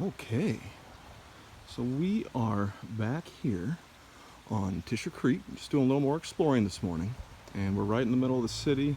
Okay, so we are back here on Tischer Creek, just doing a little more exploring this morning. And we're right in the middle of the city,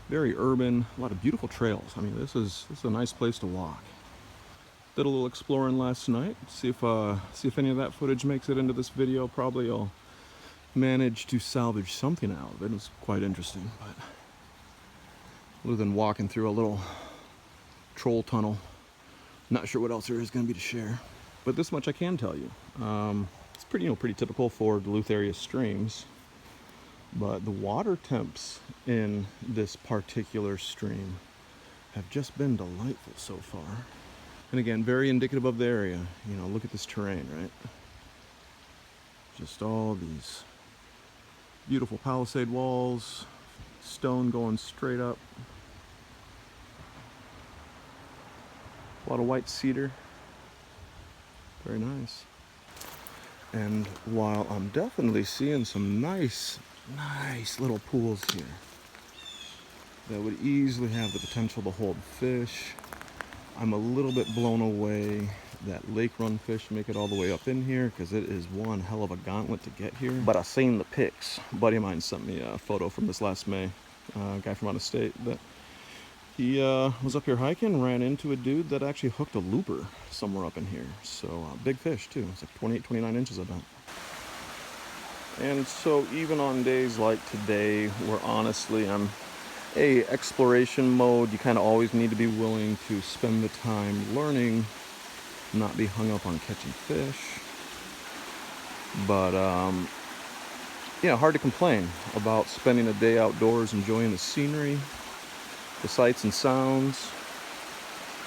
very urban, a lot of beautiful trails. I mean, this is a nice place to walk. Did a little exploring last night, see if any of that footage makes it into this video. Probably I'll manage to salvage something out of it. It was quite interesting, but other than walking through a little troll tunnel, not sure what else there is going to be to share. But this much I can tell you. It's pretty typical for Duluth area streams. But the water temps in this particular stream have just been delightful so far. And again, very indicative of the area. You know, look at this terrain, right? Just all these beautiful palisade walls, stone going straight up. A lot of white cedar. Very nice. And while I'm definitely seeing some nice little pools here that would easily have the potential to hold fish, I'm a little bit blown away that lake run fish make it all the way up in here, because it is one hell of a gauntlet to get here. But I seen the pics. A buddy of mine sent me a photo from this last May, a guy from out of state, that he was up here hiking, ran into a dude that actually hooked a looper somewhere up in here. So big fish too. It's like 28, 29 inches, I bet. And so even on days like today, where honestly I'm exploration mode, you kind of always need to be willing to spend the time learning, not be hung up on catching fish. But yeah, hard to complain about spending a day outdoors enjoying the scenery, the sights and sounds.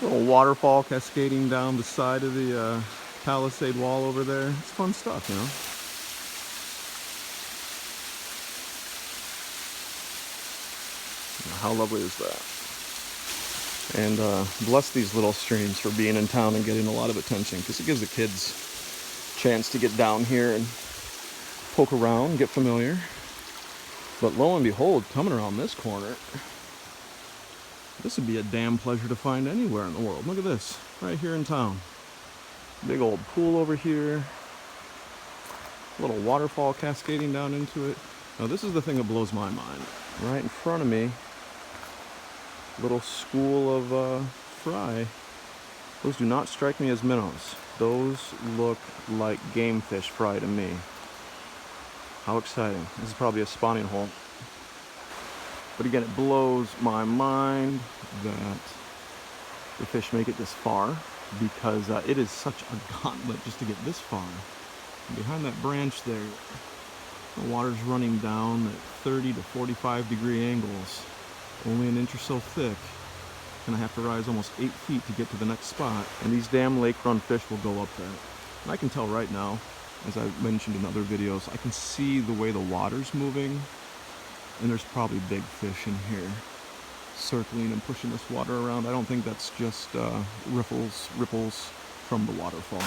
A little waterfall cascading down the side of the palisade wall over there. It's fun stuff, you know. How lovely is that? And bless these little streams for being in town and getting a lot of attention, because it gives the kids a chance to get down here and poke around, get familiar. But lo and behold, coming around this corner, this would be a damn pleasure to find anywhere in the world. Look at this, right here in town. Big old pool over here. A little waterfall cascading down into it. Now this is the thing that blows my mind. Right in front of me, little school of fry. Those do not strike me as minnows. Those look like game fish fry to me. How exciting. This is probably a spawning hole. But again, it blows my mind that the fish make it this far, because it is such a gauntlet just to get this far. Behind that branch there, the water's running down at 30 to 45 degree angles, only an inch or so thick, and I have to rise almost 8 feet to get to the next spot, and these damn lake run fish will go up there. And I can tell right now, as I mentioned in other videos, I can see the way the water's moving, and there's probably big fish in here circling and pushing this water around. I don't think that's just ripples from the waterfall.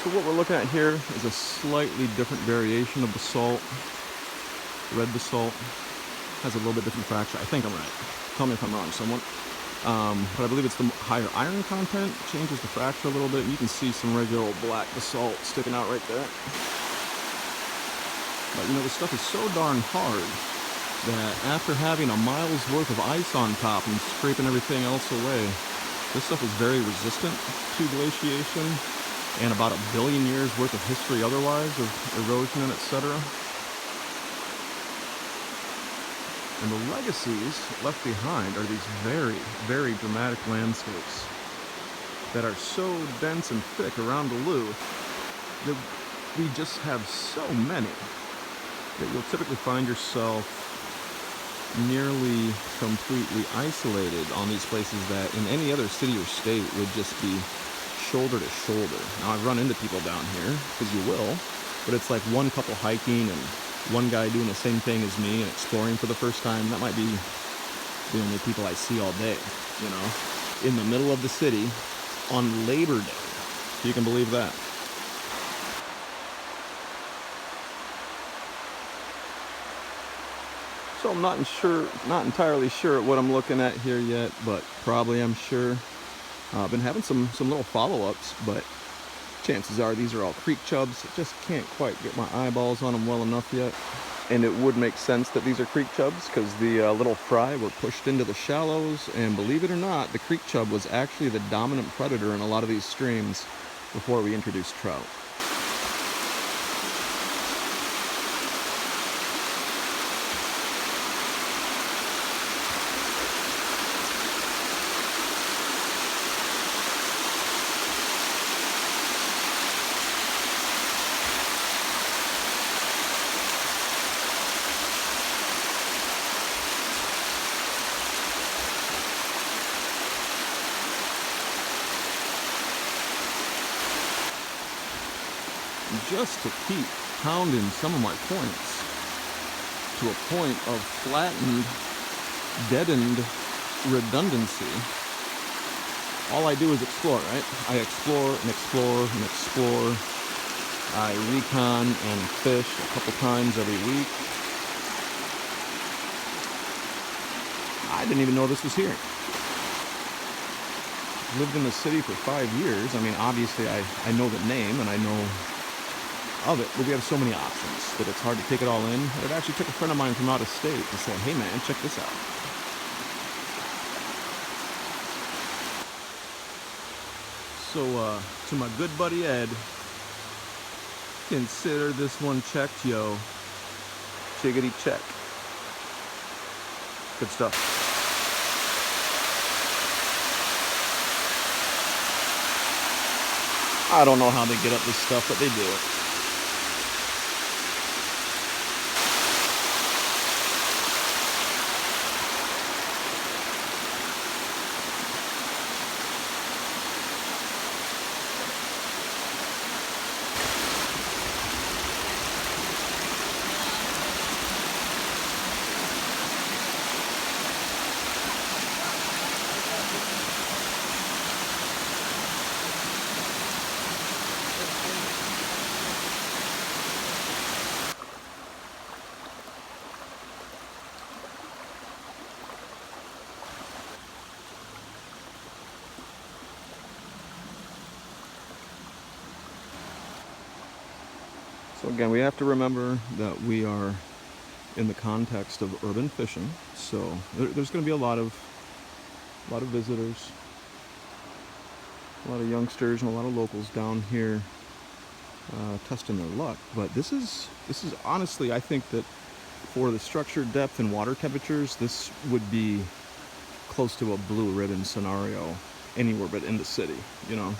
So what we're looking at here is a slightly different variation of basalt. Red basalt has a little bit different fracture. I think I'm right. Tell me if I'm wrong, someone. But I believe it's the higher iron content changes the fracture a little bit. You can see some regular old black basalt sticking out right there. But you know, this stuff is so darn hard that after having a mile's worth of ice on top and scraping everything else away, this stuff is very resistant to glaciation and about 1 billion years worth of history otherwise of erosion and etc. And the legacies left behind are these very dramatic landscapes that are so dense and thick around Duluth that we just have so many that you'll typically find yourself nearly completely isolated on these places that in any other city or state would just be shoulder to shoulder. Now I've run into people down here, because you will, but it's like one couple hiking and one guy doing the same thing as me and exploring for the first time. That might be the only people I see all day, you know. In the middle of the city, on Labor Day. If you can believe that. So I'm not entirely sure what I'm looking at here yet, but probably I'm sure. I've been having some little follow-ups, but chances are these are all creek chubs. I just can't quite get my eyeballs on them well enough yet. And it would make sense that these are creek chubs because the little fry were pushed into the shallows, and believe it or not, the creek chub was actually the dominant predator in a lot of these streams before we introduced trout. Just to keep pounding some of my points to a point of flattened, deadened redundancy, all I do is explore, right? I explore and explore and explore. I recon and fish a couple times every week. I didn't even know this was here. Lived in the city for 5 years. I mean, obviously I know the name and I know of it, but we have so many options that it's hard to take it all in. It actually took a friend of mine from out of state to say, hey man, check this out. So to my good buddy Ed, consider this one checked, yo. Chiggity check. Good stuff. I don't know how they get up this stuff, but they do it. So again, we have to remember that we are in the context of urban fishing. So there's going to be a lot of visitors, a lot of youngsters, and a lot of locals down here testing their luck. But this is honestly, I think that for the structured depth and water temperatures, this would be close to a blue ribbon scenario anywhere but in the city, you know.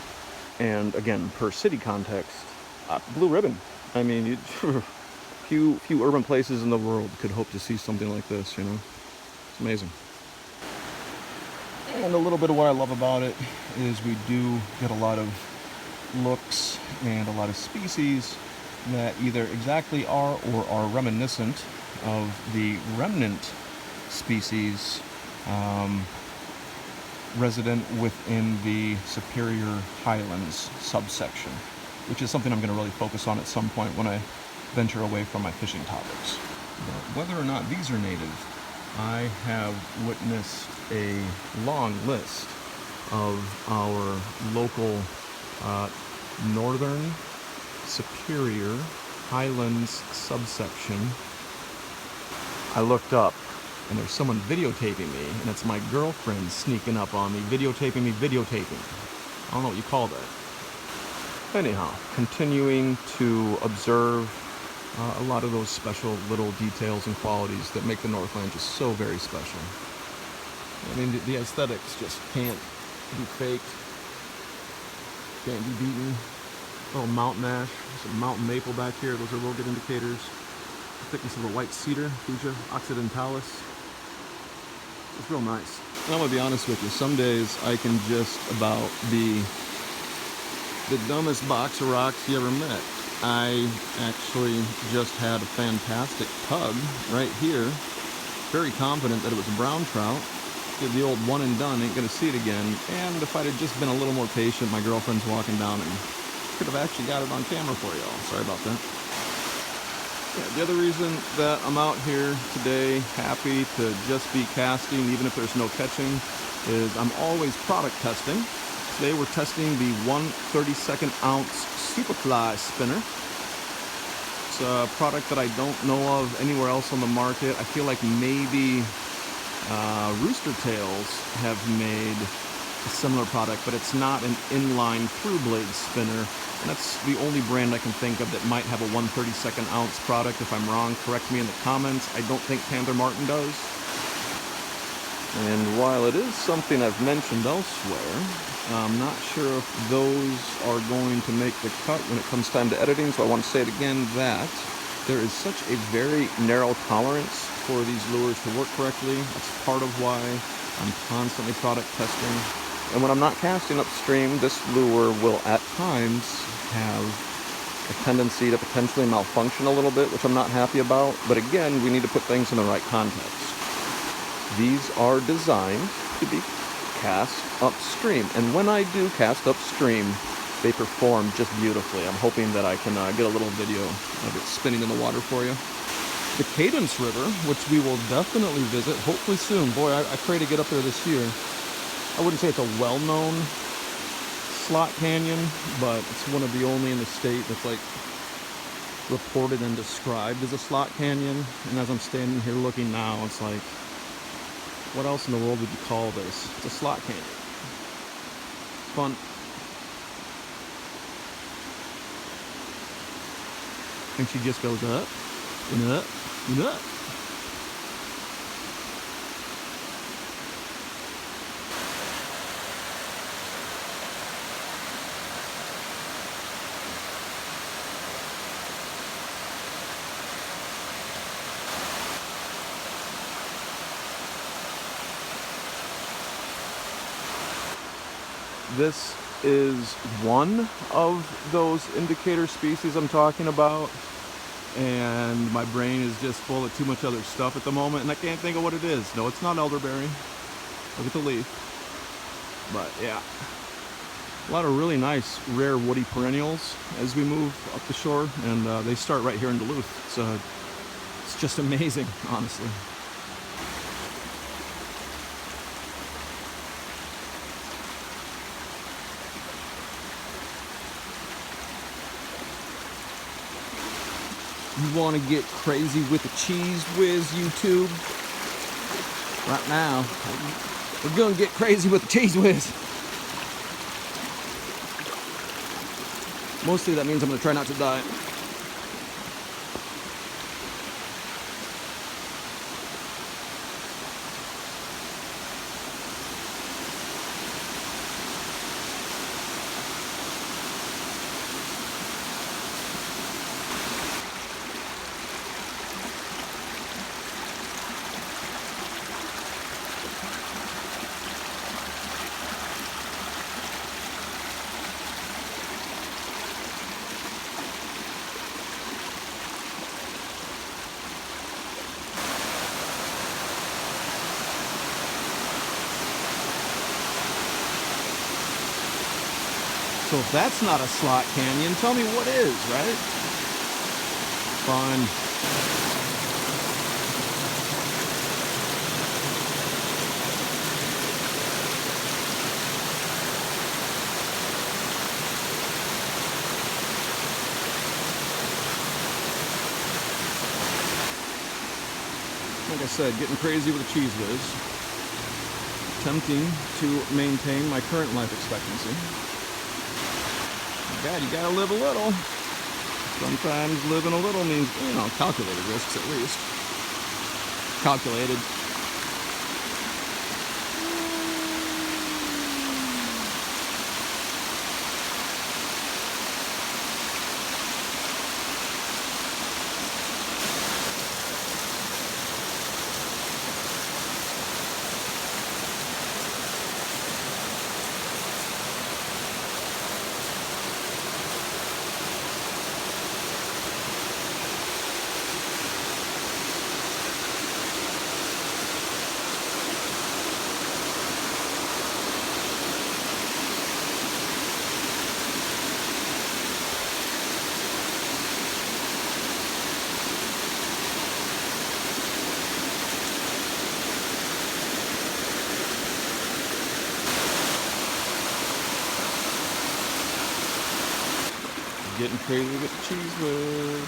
And again, per city context, blue ribbon. I mean, few urban places in the world could hope to see something like this, you know. It's amazing. And a little bit of what I love about it is we do get a lot of looks and a lot of species that either exactly are or are reminiscent of the remnant species resident within the Superior Highlands subsection, which is something I'm going to really focus on at some point when I venture away from my fishing topics. But whether or not these are native, I have witnessed a long list of our local northern Superior Highlands subsection. I looked up and there's someone videotaping me, and it's my girlfriend sneaking up on me, videotaping me. I don't know what you call that. Anyhow, continuing to observe a lot of those special little details and qualities that make the Northland just so very special. I mean, the aesthetics just can't be faked, can't be beaten. Little mountain ash, some mountain maple back here, those are real good indicators. The thickness of the white cedar, Fuchsia occidentalis. It's real nice. And I'm gonna be honest with you, some days I can just about be the dumbest box of rocks you ever met. I actually just had a fantastic tug right here. Very confident that it was a brown trout. Did the old one and done, ain't gonna see it again. And if I'd have just been a little more patient, my girlfriend's walking down and could have actually got it on camera for y'all. Sorry about that. Yeah, the other reason that I'm out here today, happy to just be casting, even if there's no catching, is I'm always product testing. Today we're testing the 1/32 ounce Superfly spinner. It's a product that I don't know of anywhere else on the market. I feel like maybe Rooster Tails have made a similar product, but it's not an inline through blade spinner. And that's the only brand I can think of that might have a 1/32 ounce product. If I'm wrong, correct me in the comments. I don't think Panther Martin does. And while it is something I've mentioned elsewhere, I'm not sure if those are going to make the cut when it comes time to editing, so I want to say it again that there is such a very narrow tolerance for these lures to work correctly. That's part of why I'm constantly product testing. And when I'm not casting upstream, this lure will at times have a tendency to potentially malfunction a little bit, which I'm not happy about. But again, we need to put things in the right context. These are designed to be cast upstream. And when I do cast upstream, they perform just beautifully. I'm hoping that I can get a little video of it spinning in the water for you. The Cadence River, which we will definitely visit, hopefully soon. Boy, I pray to get up there this year. I wouldn't say it's a well-known slot canyon, but it's one of the only in the state that's like reported and described as a slot canyon. And as I'm standing here looking now, it's like, what else in the world would you call this? It's a slot canyon. Fun. And she just goes up and up and up. This is one of those indicator species I'm talking about, and my brain is just full of too much other stuff at the moment, and I can't think of what it is. No, it's not elderberry. Look at the leaf. But yeah, a lot of really nice, rare woody perennials as we move up the shore, and they start right here in Duluth. It's just amazing, honestly. You want to get crazy with the cheese whiz, YouTube? Right now, we're gonna get crazy with the cheese whiz. Mostly that means I'm gonna try not to die. So if that's not a slot canyon, tell me what is, right? Fun. Like I said, getting crazy with a cheese whiz. Attempting to maintain my current life expectancy. God, you gotta live a little. Sometimes living a little means, you know, calculated risks at least. Calculated. getting crazy with the cheese whiz.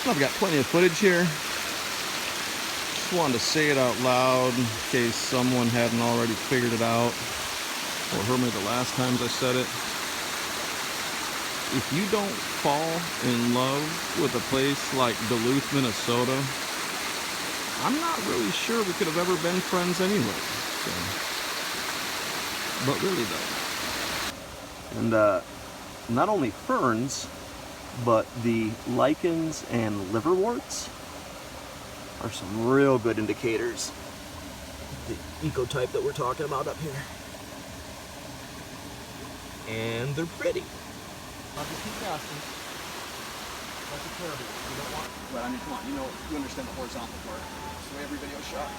I've got plenty of footage here. Just wanted to say it out loud in case someone hadn't already figured it out or heard me the last times I said it. If you don't fall in love with a place like Duluth, Minnesota, I'm not really sure we could have ever been friends anyway. So. But really though. And not only ferns, but the lichens and liverworts are some real good indicators of the ecotype that we're talking about up here. And they're pretty. Not to keep casting. That's a terrible one. You don't want. But I mean, come on, you understand the horizontal part. That's the way every video shot.